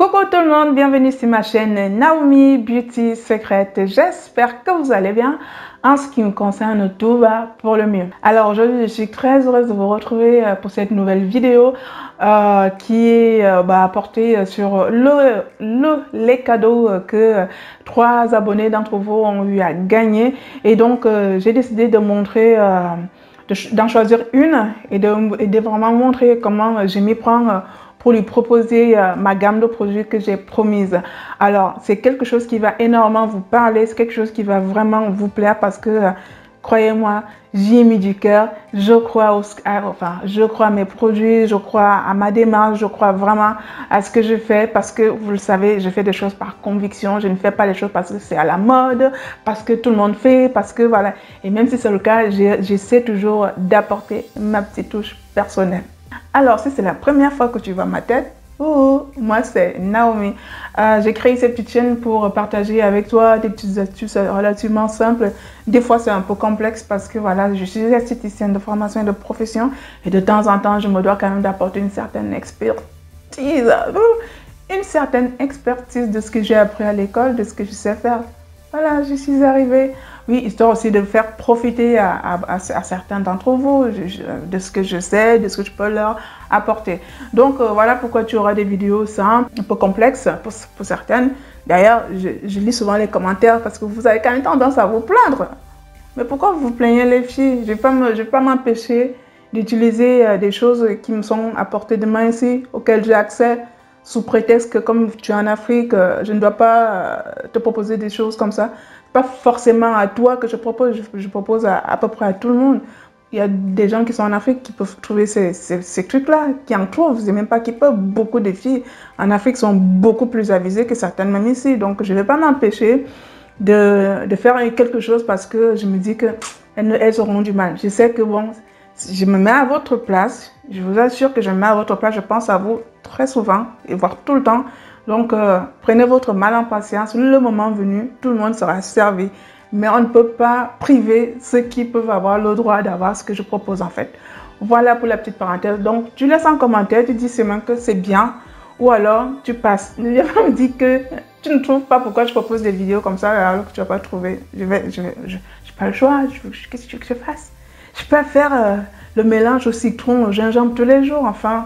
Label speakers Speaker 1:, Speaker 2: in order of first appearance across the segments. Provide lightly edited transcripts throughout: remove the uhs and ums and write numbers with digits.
Speaker 1: Coucou tout le monde, bienvenue sur ma chaîne Naomi Beauty Secret. J'espère que vous allez bien. En ce qui me concerne, tout va pour le mieux. Alors aujourd'hui, je suis très heureuse de vous retrouver pour cette nouvelle vidéo qui est portée sur les cadeaux que 3 abonnés d'entre vous ont eu à gagner. Et donc, j'ai décidé de montrer, d'en choisir une et de vraiment montrer comment je m'y prends pour lui proposer ma gamme de produits que j'ai promise. Alors, c'est quelque chose qui va énormément vous parler, c'est quelque chose qui va vraiment vous plaire parce que, croyez-moi, j'y ai mis du cœur, je crois je crois à mes produits, je crois à ma démarche, je crois vraiment à ce que je fais parce que, vous le savez, je fais des choses par conviction, je ne fais pas les choses parce que c'est à la mode, parce que tout le monde fait, parce que voilà. Et même si c'est le cas, j'essaie toujours d'apporter ma petite touche personnelle. Alors, si c'est la première fois que tu vois ma tête, moi c'est Naomi. J'ai créé cette petite chaîne pour partager avec toi des petites astuces relativement simples. Des fois, c'est un peu complexe parce que voilà, je suis esthéticienne de formation et de profession et de temps en temps, je me dois quand même d'apporter une certaine expertise de ce que j'ai appris à l'école, de ce que je sais faire. Voilà, je suis arrivée. Oui, histoire aussi de faire profiter à certains d'entre vous de ce que je sais, de ce que je peux leur apporter. Donc, voilà pourquoi tu auras des vidéos simples, un peu complexes pour certaines. D'ailleurs, je lis souvent les commentaires parce que vous avez quand même tendance à vous plaindre. Mais pourquoi vous plaignez les filles? Je ne vais pas m'empêcher d'utiliser des choses qui me sont à portée de main ici, auxquelles j'ai accès, sous prétexte que comme tu es en Afrique, je ne dois pas te proposer des choses comme ça. Pas forcément à toi que je propose, je propose à peu près à tout le monde. Il y a des gens qui sont en Afrique qui peuvent trouver ces trucs-là, qui en trouvent, je sais même pas qui peuvent. Beaucoup de filles en Afrique sont beaucoup plus avisées que certaines même ici. Donc, je ne vais pas m'empêcher de faire quelque chose parce que je me dis qu'elles auront du mal. Je sais que bon, je me mets à votre place, je vous assure que je me mets à votre place, je pense à vous très souvent et voire tout le temps. Donc, prenez votre mal en patience. Le moment venu, tout le monde sera servi. Mais on ne peut pas priver ceux qui peuvent avoir le droit d'avoir ce que je propose en fait. Voilà pour la petite parenthèse. Donc, tu laisses un commentaire, tu dis seulement que c'est bien. Ou alors, tu passes. Ne viens pas me dire que tu ne trouves pas pourquoi je propose des vidéos comme ça alors que tu n'as pas trouvé. Je n'ai pas le choix. Qu'est-ce que tu veux que je fasse? Je peux pas faire le mélange au citron, au gingembre tous les jours. Enfin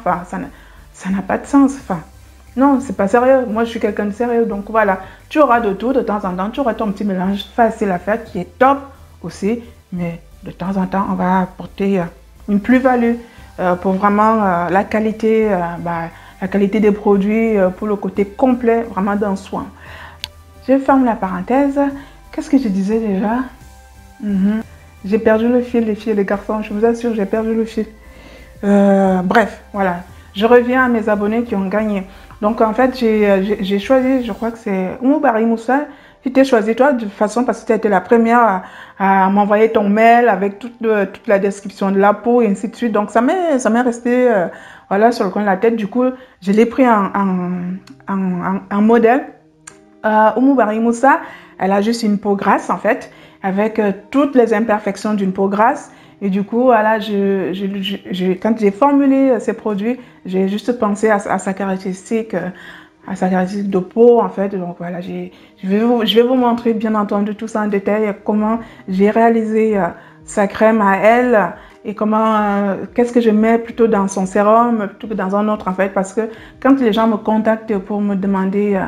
Speaker 1: ça n'a pas de sens. Enfin, non, c'est pas sérieux. Moi, je suis quelqu'un de sérieux. Donc voilà, tu auras de tout de temps en temps. Tu auras ton petit mélange facile à faire qui est top aussi. Mais de temps en temps, on va apporter une plus-value pour vraiment la qualité des produits, pour le côté complet, vraiment d'un soin. Je ferme la parenthèse. Qu'est-ce que je disais déjà? J'ai perdu le fil, les filles et les garçons. Je vous assure, j'ai perdu le fil. Bref, voilà. Je reviens à mes abonnés qui ont gagné. Donc, en fait, j'ai choisi, je crois que c'est Oumou Bari Moussa. Tu t'es choisi, toi, de toute façon, parce que tu as été la première à m'envoyer ton mail avec toute la description de la peau et ainsi de suite. Donc, ça m'est resté voilà, sur le coin de la tête. Du coup, je l'ai pris en modèle. Oumou Bari Moussa, elle a juste une peau grasse, en fait, avec toutes les imperfections d'une peau grasse. Et du coup, voilà, quand j'ai formulé ces produits, j'ai juste pensé à sa caractéristique de peau, en fait. Donc voilà, je vais vous montrer, bien entendu, tout ça en détail, comment j'ai réalisé sa crème à elle et comment, qu'est-ce que je mets plutôt dans son sérum, plutôt que dans un autre, en fait. Parce que quand les gens me contactent pour me demander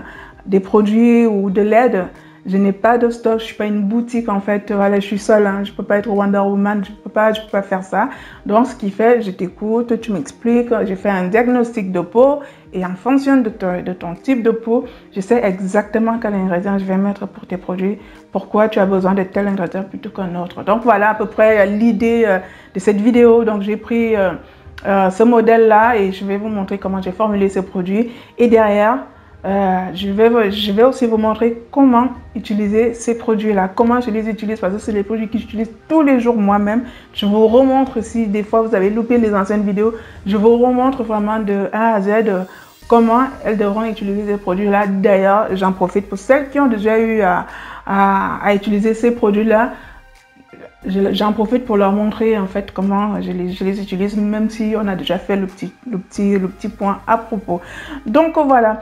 Speaker 1: des produits ou de l'aide, je n'ai pas de stock, je ne suis pas une boutique en fait, voilà, je suis seule, hein, je ne peux pas être Wonder Woman, je peux pas faire ça. Donc ce qui fait, je t'écoute, tu m'expliques, je fais un diagnostic de peau et en fonction de ton type de peau, je sais exactement quel ingrédient je vais mettre pour tes produits, pourquoi tu as besoin de tel ingrédient plutôt qu'un autre. Donc voilà à peu près l'idée de cette vidéo. Donc j'ai pris ce modèle-là et je vais vous montrer comment j'ai formulé ces produits et derrière, je vais aussi vous montrer comment utiliser ces produits-là, comment je les utilise parce que c'est les produits que j'utilise tous les jours moi-même. Je vous remontre si des fois vous avez loupé les anciennes vidéos, je vous remontre vraiment de A à Z comment elles devront utiliser ces produits-là. D'ailleurs, j'en profite pour celles qui ont déjà eu à utiliser ces produits-là. J'en profite pour leur montrer en fait comment je les utilise, même si on a déjà fait le petit point à propos. Donc voilà.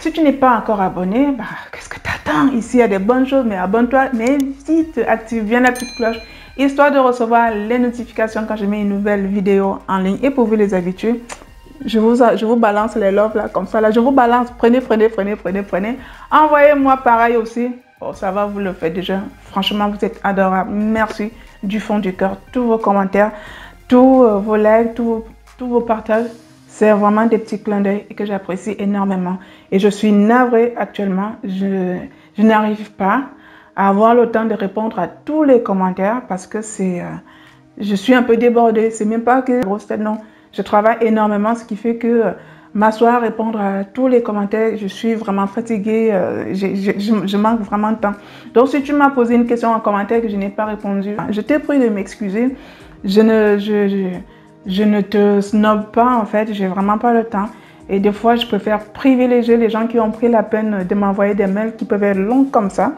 Speaker 1: Si tu n'es pas encore abonné, bah, qu'est-ce que tu attends? Ici, il y a des bonnes choses, mais abonne-toi, mais vite, active bien la petite cloche, histoire de recevoir les notifications quand je mets une nouvelle vidéo en ligne. Et pour vous les habitués, je vous balance les loves là, comme ça. Là, je vous balance, prenez. Envoyez-moi pareil aussi. Bon, ça va, vous le faites déjà. Franchement, vous êtes adorables. Merci du fond du cœur. Tous vos commentaires, tous vos likes, tous vos partages. C'est vraiment des petits clins d'œil que j'apprécie énormément. Et je suis navrée actuellement. Je n'arrive pas à avoir le temps de répondre à tous les commentaires parce que je suis un peu débordée. C'est même pas que grosse tête, non. Je travaille énormément, ce qui fait que m'asseoir, répondre à tous les commentaires, je suis vraiment fatiguée. Je manque vraiment de temps. Donc, si tu m'as posé une question en commentaire que je n'ai pas répondu, je t'ai prie de m'excuser. Je ne te snob pas, en fait, j'ai vraiment pas le temps. Et des fois, je préfère privilégier les gens qui ont pris la peine de m'envoyer des mails qui peuvent être longs comme ça,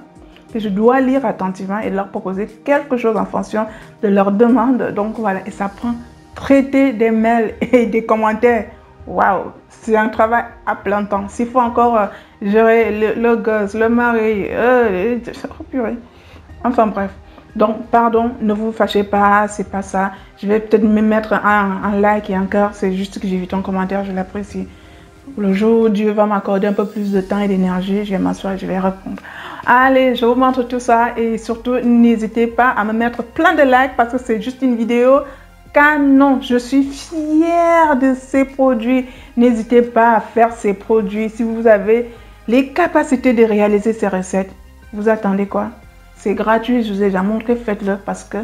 Speaker 1: que je dois lire attentivement et leur proposer quelque chose en fonction de leur demande. Donc voilà, et ça prend traiter des mails et des commentaires. Waouh, c'est un travail à plein temps. S'il faut encore gérer le gosse, le mari, oh purée. Enfin bref. Donc, pardon, ne vous fâchez pas, c'est pas ça. Je vais peut-être me mettre un like et un cœur. C'est juste que j'ai vu ton commentaire, je l'apprécie. Le jour où Dieu va m'accorder un peu plus de temps et d'énergie, je vais m'asseoir et je vais répondre. Allez, je vous montre tout ça et surtout, n'hésitez pas à me mettre plein de likes parce que c'est juste une vidéo canon. Je suis fière de ces produits. N'hésitez pas à faire ces produits. Si vous avez les capacités de réaliser ces recettes, vous attendez quoi? C'est gratuit, je vous ai déjà montré, faites-le parce que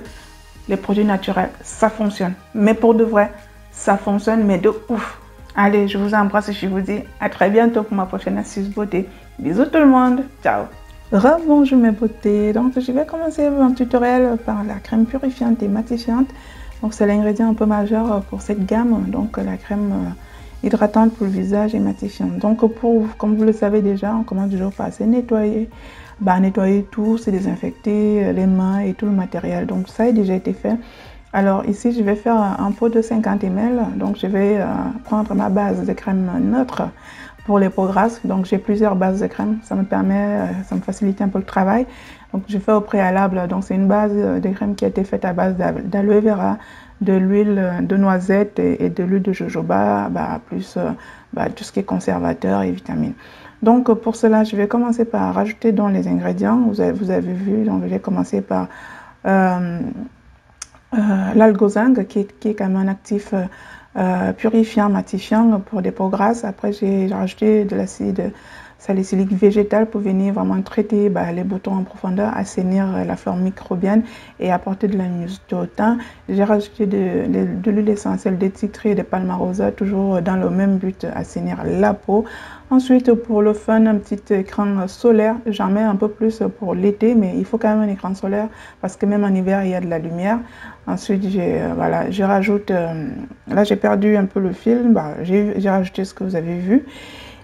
Speaker 1: les produits naturels, ça fonctionne. Mais pour de vrai, ça fonctionne, mais de ouf. Allez, je vous embrasse et je vous dis à très bientôt pour ma prochaine astuce beauté. Bisous tout le monde, ciao. Rebonjour mes beautés, donc je vais commencer mon tutoriel par la crème purifiante et matifiante. Donc c'est l'ingrédient un peu majeur pour cette gamme, donc la crème hydratante pour le visage et matifiante. Donc comme vous le savez déjà, on commence toujours par se nettoyer. Nettoyer tout, se désinfecter les mains et tout le matériel. Donc ça a déjà été fait. Alors ici, je vais faire un pot de 50 ml. Donc je vais prendre ma base de crème neutre pour les peaux grasses. Donc j'ai plusieurs bases de crème. Ça me facilite un peu le travail. Donc je fais au préalable. Donc c'est une base de crème qui a été faite à base d'aloe vera, de l'huile de noisette et de l'huile de jojoba, plus tout ce qui est conservateur et vitamines. Donc pour cela, je vais commencer par rajouter dans les ingrédients. Vous avez vu, donc je vais commencer par l'algozang qui est quand même un actif purifiant, matifiant pour des peaux grasses. Après, j'ai rajouté de l'acide salicylique végétal pour venir vraiment traiter les boutons en profondeur, assainir la flore microbienne et apporter de la luminosité au teint. J'ai rajouté de l'huile essentielle d'étitri et de palmarosa, toujours dans le même but, assainir la peau. Ensuite, pour le fun, un petit écran solaire. J'en mets un peu plus pour l'été, mais il faut quand même un écran solaire parce que même en hiver, il y a de la lumière. Ensuite, je rajoute, là j'ai perdu un peu le fil, j'ai rajouté ce que vous avez vu.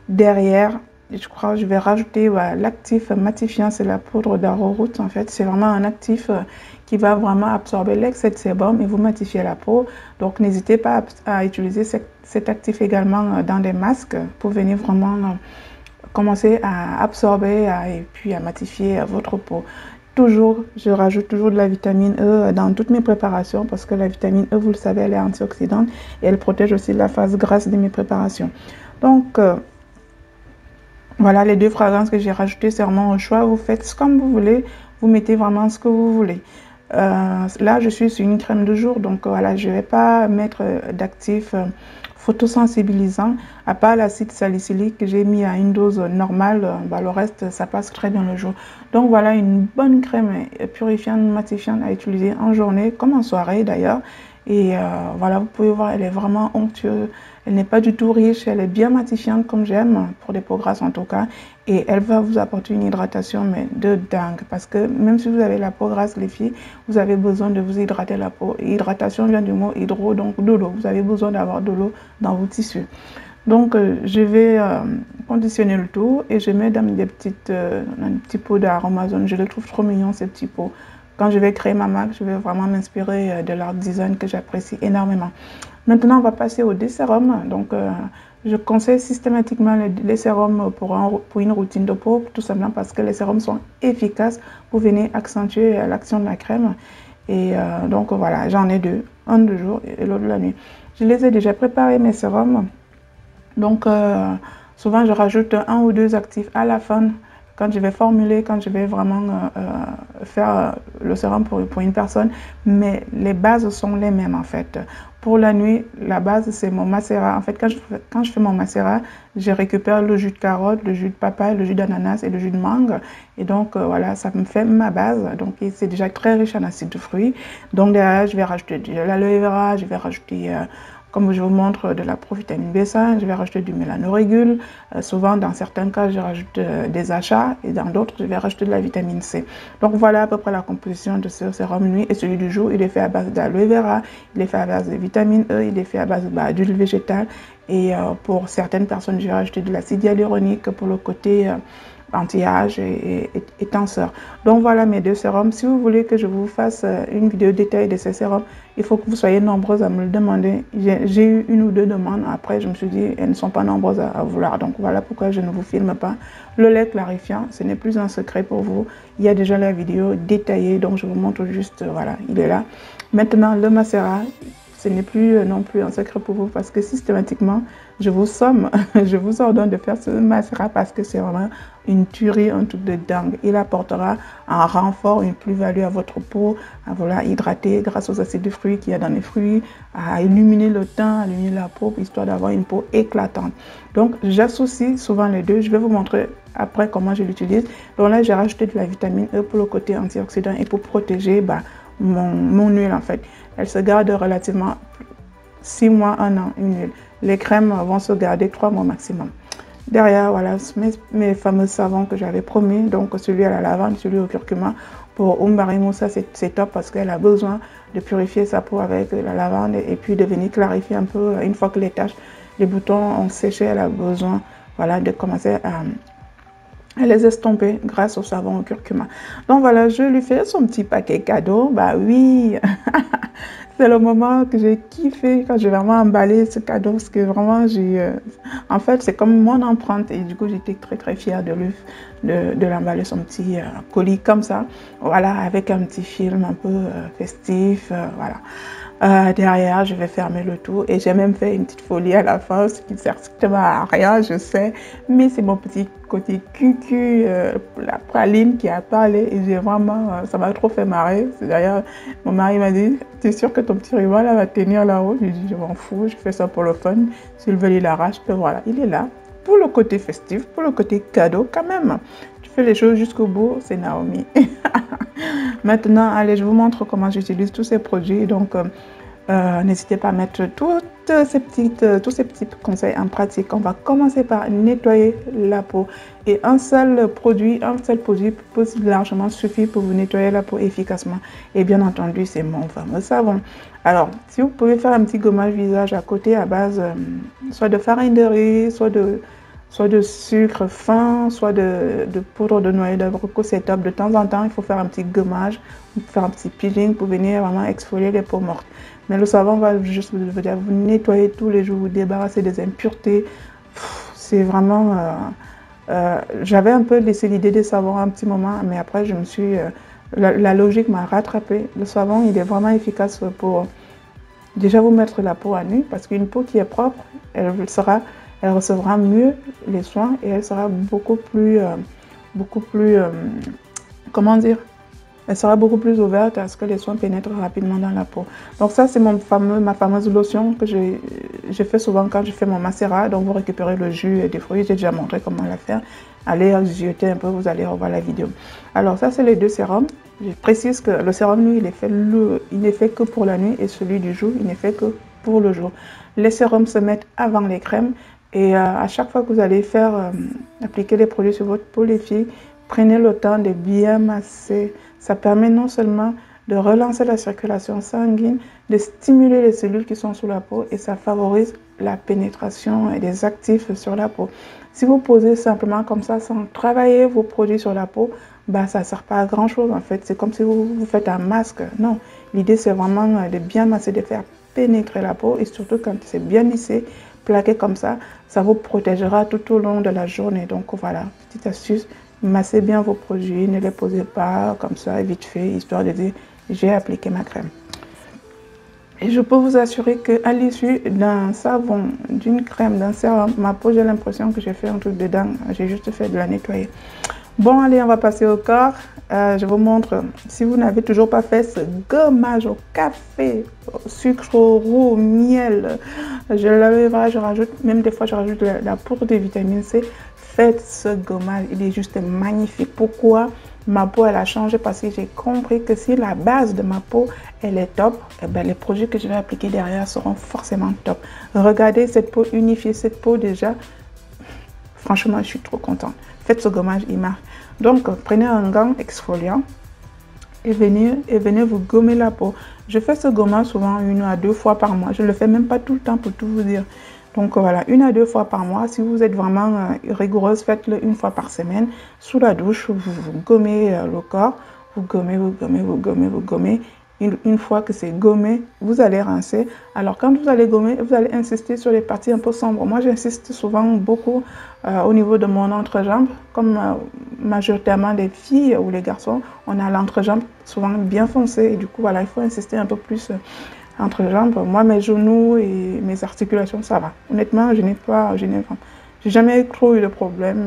Speaker 1: Derrière, je crois que je vais rajouter l'actif matifiant, c'est la poudre d'arrowroot en fait. C'est vraiment un actif qui va vraiment absorber l'excès de sébum et vous matifier la peau. Donc n'hésitez pas à utiliser cet actif également dans des masques pour venir vraiment commencer à absorber et puis à matifier votre peau. Toujours, je rajoute toujours de la vitamine E dans toutes mes préparations parce que la vitamine E, vous le savez, elle est antioxydante et elle protège aussi la phase grasse de mes préparations. Donc, voilà les deux fragrances que j'ai rajoutées, c'est vraiment au choix. Vous faites comme vous voulez, vous mettez vraiment ce que vous voulez. Là, je suis sur une crème de jour, donc voilà, je ne vais pas mettre d'actif photosensibilisant, à part l'acide salicylique que j'ai mis à une dose normale, le reste, ça passe très bien le jour. Donc voilà, une bonne crème purifiante, matifiante à utiliser en journée, comme en soirée d'ailleurs. Et voilà, vous pouvez voir, elle est vraiment onctueuse. Elle n'est pas du tout riche, elle est bien matifiante comme j'aime, pour des peaux grasses en tout cas. Et elle va vous apporter une hydratation mais de dingue. Parce que même si vous avez la peau grasse, les filles, vous avez besoin de vous hydrater la peau. Et hydratation vient du mot hydro, donc de l'eau. Vous avez besoin d'avoir de l'eau dans vos tissus. Donc je vais conditionner le tout et je mets dans un petit pot d'aromazone. Je le trouve trop mignon ces petits pots. Quand je vais créer ma marque, je vais vraiment m'inspirer de leur design que j'apprécie énormément. Maintenant, on va passer au désérum. Donc, Je conseille systématiquement les sérums pour une routine de peau, tout simplement parce que les sérums sont efficaces pour venir accentuer l'action de la crème. Et donc voilà, j'en ai deux, un de jour et l'autre la nuit. Je les ai déjà préparés, mes sérums. Donc souvent je rajoute un ou deux actifs à la fin quand je vais formuler, quand je vais vraiment faire le sérum pour une personne. Mais les bases sont les mêmes en fait. Pour la nuit, la base c'est mon macérat. En fait, quand je fais mon macérat, je récupère le jus de carotte, le jus de papaye, le jus d'ananas et le jus de mangue. Et donc voilà, ça me fait ma base. Donc c'est déjà très riche en acides de fruits. Donc derrière, je vais rajouter de l'aloe vera, je vais rajouter comme je vous montre de la provitamine B5, je vais rajouter du mélanorégule. Souvent, dans certains cas, je rajoute des achats et dans d'autres, je vais rajouter de la vitamine C. Donc voilà à peu près la composition de ce sérum nuit. Et celui du jour, il est fait à base d'aloe vera, il est fait à base de vitamine E, il est fait à base d'huile végétale. Et pour certaines personnes, je vais rajouter de l'acide hyaluronique pour le côté anti-âge et tenseur. Donc voilà mes deux sérums. Si vous voulez que je vous fasse une vidéo détaillée de ces sérums, il faut que vous soyez nombreuses à me le demander. J'ai eu une ou deux demandes. Après, je me suis dit, elles ne sont pas nombreuses à vouloir. Donc voilà pourquoi je ne vous filme pas. Le lait clarifiant, ce n'est plus un secret pour vous. Il y a déjà la vidéo détaillée. Donc je vous montre juste, voilà, il est là. Maintenant, le macérat. Ce n'est plus non plus un secret pour vous parce que systématiquement, je vous somme, je vous ordonne de faire ce macérat parce que c'est vraiment une tuerie, un truc de dingue. Il apportera un renfort, une plus-value à votre peau, à voilà, hydrater grâce aux acides de fruits qu'il y a dans les fruits, à illuminer le teint, à illuminer la peau, histoire d'avoir une peau éclatante. Donc, j'associe souvent les deux. Je vais vous montrer après comment je l'utilise. Donc là, j'ai rajouté de la vitamine E pour le côté antioxydant et pour protéger mon huile en fait. Elle se garde relativement 6 mois, 1 an, une huile. Les crèmes vont se garder 3 mois maximum. Derrière, voilà, mes fameux savons que j'avais promis. Donc, celui à la lavande, celui au curcuma. Pour Umbari Moussa, c'est top parce qu'elle a besoin de purifier sa peau avec la lavande et puis de venir clarifier un peu. Une fois que les boutons ont séché, elle a besoin, voilà, de commencer à les estomper grâce au savon au curcuma. Donc voilà, je lui fais son petit paquet cadeau. Bah oui, c'est le moment que j'ai kiffé quand j'ai vraiment emballé ce cadeau parce que vraiment en fait c'est comme mon empreinte et du coup j'étais très fière de l'emballer son petit colis comme ça. Voilà, avec un petit film un peu festif, voilà. Derrière, je vais fermer le tout et j'ai même fait une petite folie à la fin, ce qui ne sert strictement à rien, je sais, mais c'est mon petit côté cucu, la praline qui a parlé et j'ai vraiment, ça m'a trop fait marrer. D'ailleurs, mon mari m'a dit, t'es sûr que ton petit ruban là va tenir là-haut? Je lui ai dit, je m'en fous, je fais ça pour le fun, s'il veut il l'arrache, puis voilà, il est là. Pour le côté festif, pour le côté cadeau quand même. Tu fais les choses jusqu'au bout, c'est Naomi. Maintenant, allez, je vous montre comment j'utilise tous ces produits. Donc, n'hésitez pas à mettre tous ces petits conseils en pratique. On va commencer par nettoyer la peau. Et un seul produit peut largement suffire pour vous nettoyer la peau efficacement. Et bien entendu, c'est mon fameux savon. Alors, si vous pouvez faire un petit gommage visage à côté à base soit de farine de riz, soit de sucre fin, soit de poudre de noyer d'abricot, c'est top. De temps en temps, il faut faire un petit gommage, faire un petit peeling pour venir vraiment exfolier les peaux mortes. Mais le savon va juste vous nettoyer tous les jours, vous débarrasser des impuretés. C'est vraiment... j'avais un peu laissé l'idée des savons un petit moment, mais après, je me suis... la logique m'a rattrapé. Le savon, il est vraiment efficace pour déjà vous mettre la peau à nu, parce qu'une peau qui est propre, elle recevra mieux les soins et elle sera beaucoup plus comment dire, elle sera beaucoup plus ouverte à ce que les soins pénètrent rapidement dans la peau. Donc ça, c'est ma fameuse lotion que je fais souvent quand je fais mon macérat. Donc vous récupérez le jus des fruits, j'ai déjà montré comment la faire. Allez jeter un peu, vous allez revoir la vidéo. Alors ça, c'est les deux sérums. Je précise que le sérum, lui, il n'est fait que pour la nuit et celui du jour, il n'est fait que pour le jour. Les sérums se mettent avant les crèmes. Et à chaque fois que vous allez appliquer les produits sur votre peau, les filles, prenez le temps de bien masser. Ça permet non seulement de relancer la circulation sanguine, de stimuler les cellules qui sont sous la peau et ça favorise la pénétration des actifs sur la peau. Si vous posez simplement comme ça, sans travailler vos produits sur la peau, ça ne sert pas à grand chose en fait. C'est comme si vous faites un masque. Non, l'idée c'est vraiment de bien masser, de faire pénétrer la peau et surtout quand c'est bien lissé, plaquer comme ça vous protégera tout au long de la journée. Donc voilà, petite astuce, massez bien vos produits, ne les posez pas comme ça vite fait, histoire de dire j'ai appliqué ma crème. Et je peux vous assurer qu'à l'issue d'un savon, d'une crème, d'un sérum, ma peau, j'ai l'impression que j'ai fait un truc dedans. J'ai juste fait de la nettoyer. Bon, allez, on va passer au corps. Je vous montre, si vous n'avez toujours pas fait ce gommage au café, au sucre roux, au miel, je l'avais, je rajoute, même des fois, je rajoute la poudre de vitamine C. Faites ce gommage, il est juste magnifique. Pourquoi? Ma peau, elle a changé parce que j'ai compris que si la base de ma peau, elle est top, eh bien, les produits que je vais appliquer derrière seront forcément top. Regardez cette peau unifiée, cette peau déjà, franchement, je suis trop contente. Faites ce gommage, il marche. Donc, prenez un gant exfoliant et venez vous gommer la peau. Je fais ce gommage souvent 1 à 2 fois par mois. Je ne le fais même pas tout le temps pour tout vous dire. Donc voilà, 1 à 2 fois par mois. Si vous êtes vraiment rigoureuse, faites-le 1 fois par semaine. Sous la douche, vous gommez le corps. Vous gommez, vous gommez, vous gommez, vous gommez. Une fois que c'est gommé, vous allez rincer. Alors, quand vous allez gommer, vous allez insister sur les parties un peu sombres. Moi, j'insiste souvent beaucoup au niveau de mon entrejambe. Comme majoritairement les filles ou les garçons, on a l'entrejambe souvent bien foncé. Et du coup, voilà, il faut insister un peu plus entrejambe. Moi, mes genoux et mes articulations, ça va. Honnêtement, je n'ai jamais trop eu de problème.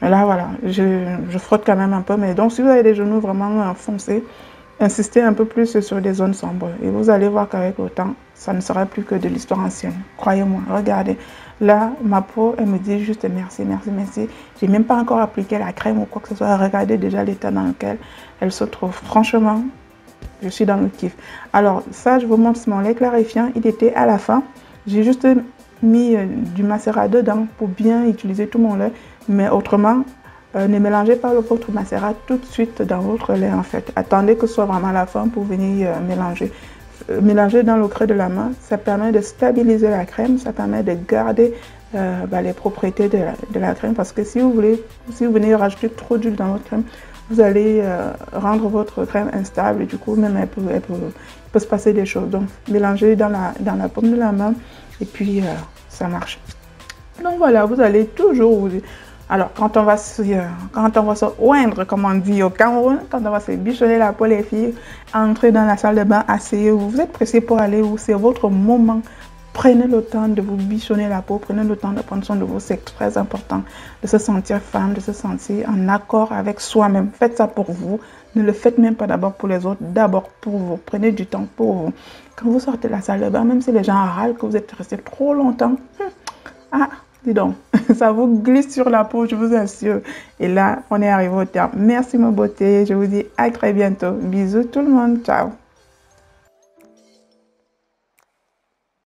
Speaker 1: Mais là, voilà, je frotte quand même un peu. Mais donc, si vous avez des genoux vraiment foncés, insistez un peu plus sur des zones sombres et vous allez voir qu'avec le temps, ça ne sera plus que de l'histoire ancienne. Croyez-moi, regardez. Là, ma peau, elle me dit juste merci, merci, merci. J'ai même pas encore appliqué la crème ou quoi que ce soit. Regardez déjà l'état dans lequel elle se trouve. Franchement, je suis dans le kiff. Alors, ça, je vous montre mon lait clarifiant. Il était à la fin. J'ai juste mis du macérat dedans pour bien utiliser tout mon lait. Mais autrement, ne mélangez pas votre macérat tout de suite dans votre lait en fait. Attendez que ce soit vraiment la fin pour venir mélanger. Mélanger dans le creux de la main, ça permet de stabiliser la crème, ça permet de garder les propriétés de la crème parce que si vous venez rajouter trop d'huile dans votre crème, vous allez rendre votre crème instable et du coup même il peut se passer des choses. Donc mélangez dans la paume de la main et puis ça marche. Donc voilà, vous allez toujours alors, quand on va se oindre, comme on dit au Cameroun, quand on va se bichonner la peau, les filles, entrez dans la salle de bain, asseyez-vous. Vous êtes pressé pour aller où? C'est votre moment. Prenez le temps de vous bichonner la peau, prenez le temps de prendre soin de vous. C'est très important de se sentir femme, de se sentir en accord avec soi-même. Faites ça pour vous. Ne le faites même pas d'abord pour les autres, d'abord pour vous. Prenez du temps pour vous. Quand vous sortez de la salle de bain, même si les gens râlent que vous êtes resté trop longtemps, dis donc, ça vous glisse sur la peau, je vous assure. Et là, on est arrivé au terme. Merci ma beauté. Je vous dis à très bientôt. Bisous tout le monde. Ciao.